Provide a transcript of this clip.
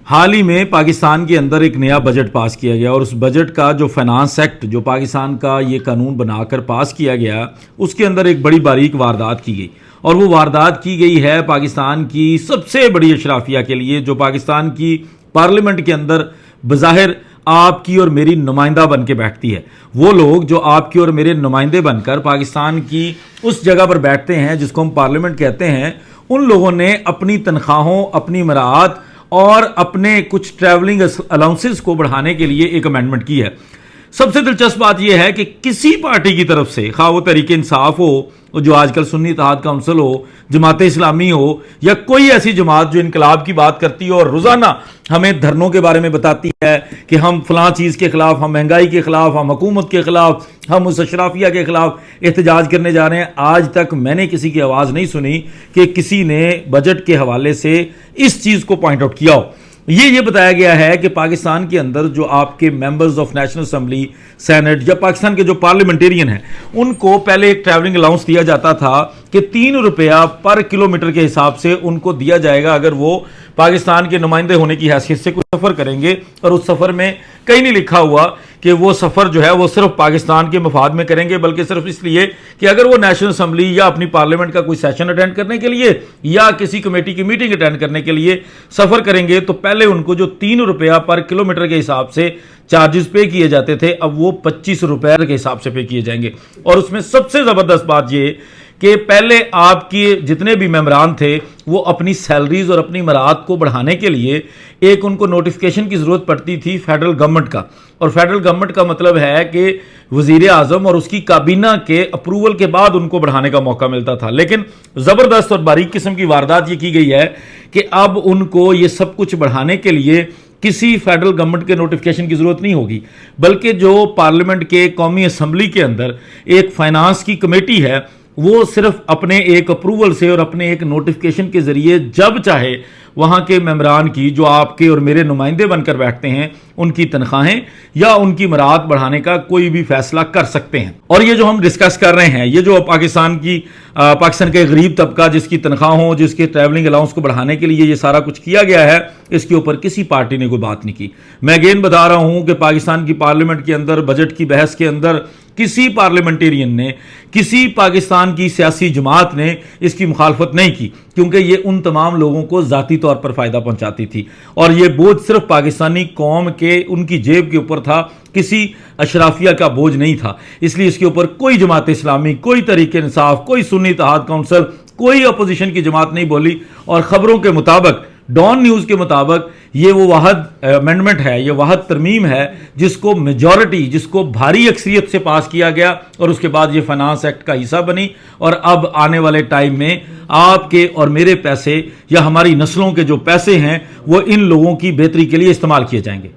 حال ہی میں پاکستان کے اندر ایک نیا بجٹ پاس کیا گیا اور اس بجٹ کا جو فائنانس ایکٹ جو پاکستان کا یہ قانون بنا کر پاس کیا گیا اس کے اندر ایک بڑی باریک واردات کی گئی، اور وہ واردات کی گئی ہے پاکستان کی سب سے بڑی اشرافیہ کے لیے جو پاکستان کی پارلیمنٹ کے اندر بظاہر آپ کی اور میری نمائندہ بن کے بیٹھتی ہے۔ وہ لوگ جو آپ کی اور میرے نمائندے بن کر پاکستان کی اس جگہ پر بیٹھتے ہیں جس کو ہم پارلیمنٹ کہتے ہیں، ان لوگوں نے اپنی تنخواہوں، اپنی مراعات اور اپنے کچھ ٹریولنگ الاؤنسز کو بڑھانے کے لیے ایک امینڈمنٹ کی ہے۔ سب سے دلچسپ بات یہ ہے کہ کسی پارٹی کی طرف سے، خواہ وہ تحریک انصاف ہو، جو آج کل سنی اتحاد کونسل ہو، جماعت اسلامی ہو، یا کوئی ایسی جماعت جو انقلاب کی بات کرتی ہے اور روزانہ ہمیں دھرنوں کے بارے میں بتاتی ہے کہ ہم فلاں چیز کے خلاف، ہم مہنگائی کے خلاف، ہم حکومت کے خلاف، ہم اس اشرافیہ کے خلاف احتجاج کرنے جا رہے ہیں، آج تک میں نے کسی کی آواز نہیں سنی کہ کسی نے بجٹ کے حوالے سے اس چیز کو پوائنٹ آؤٹ کیا ہو۔ یہ بتایا گیا ہے کہ پاکستان کے اندر جو آپ کے members of national assembly, senate یا پاکستان کے جو پارلیمنٹیرین ہیں، ان کو پہلے ایک ٹریولنگ الاؤنس دیا جاتا تھا کہ 3 روپیہ پر کلومیٹر کے حساب سے ان کو دیا جائے گا اگر وہ پاکستان کے نمائندے ہونے کی حیثیت سے کوئی سفر کریں گے، اور اس سفر میں کہیں نہیں لکھا ہوا کہ وہ سفر جو ہے وہ صرف پاکستان کے مفاد میں کریں گے، بلکہ صرف اس لیے کہ اگر وہ نیشنل اسمبلی یا اپنی پارلیمنٹ کا کوئی سیشن اٹینڈ کرنے کے لیے یا کسی کمیٹی کی میٹنگ اٹینڈ کرنے کے لیے سفر کریں گے تو پہلے ان کو جو 3 روپیہ پر کلومیٹر کے حساب سے چارجز پے کیے جاتے تھے، اب وہ 25 روپے کے حساب سے پے کیے جائیں گے۔ اور اس میں سب سے زبردست بات یہ کہ پہلے آپ کے جتنے بھی ممبران تھے وہ اپنی سیلریز اور اپنی مراعات کو بڑھانے کے لیے ایک ان کو نوٹیفکیشن کی ضرورت پڑتی تھی فیڈرل گورنمنٹ کا، اور فیڈرل گورنمنٹ کا مطلب ہے کہ وزیر اعظم اور اس کی کابینہ کے اپروول کے بعد ان کو بڑھانے کا موقع ملتا تھا۔ لیکن زبردست اور باریک قسم کی واردات یہ کی گئی ہے کہ اب ان کو یہ سب کچھ بڑھانے کے لیے کسی فیڈرل گورنمنٹ کے نوٹیفکیشن کی ضرورت نہیں ہوگی، بلکہ جو پارلیمنٹ کے قومی اسمبلی کے اندر ایک فائنانس کی کمیٹی ہے وہ صرف اپنے ایک اپروول سے اور اپنے ایک نوٹیفکیشن کے ذریعے جب چاہے وہاں کے ممبران کی جو آپ کے اور میرے نمائندے بن کر بیٹھتے ہیں ان کی تنخواہیں یا ان کی مراعات بڑھانے کا کوئی بھی فیصلہ کر سکتے ہیں۔ اور یہ جو ہم ڈسکس کر رہے ہیں، یہ جو پاکستان کا ایک غریب طبقہ جس کی تنخواہوں، جس کے ٹریولنگ الاؤنس کو بڑھانے کے لیے یہ سارا کچھ کیا گیا ہے، اس کے اوپر کسی پارٹی نے کوئی بات نہیں کی۔ میں اگین بتا رہا ہوں کہ پاکستان کی پارلیمنٹ کے اندر بجٹ کی بحث کے اندر کسی پارلیمنٹیرین نے، کسی پاکستان کی سیاسی جماعت نے اس کی مخالفت نہیں کی، کیونکہ یہ ان تمام لوگوں کو ذاتی طور پر فائدہ پہنچاتی تھی، اور یہ بوجھ صرف پاکستانی قوم کے ان کی جیب کے اوپر تھا، کسی اشرافیہ کا بوجھ نہیں تھا۔ اس لیے اس کے اوپر کوئی جماعت اسلامی، کوئی تحریک انصاف، کوئی سنی اتحاد کونسل، کوئی اپوزیشن کی جماعت نہیں بولی، اور خبروں کے مطابق، ڈان نیوز کے مطابق، یہ وہ واحد امینڈمنٹ ہے، یہ واحد ترمیم ہے جس کو میجورٹی، جس کو بھاری اکثریت سے پاس کیا گیا، اور اس کے بعد یہ فائنانس ایکٹ کا حصہ بنی، اور اب آنے والے ٹائم میں آپ کے اور میرے پیسے یا ہماری نسلوں کے جو پیسے ہیں وہ ان لوگوں کی بہتری کے لیے استعمال کیے جائیں گے۔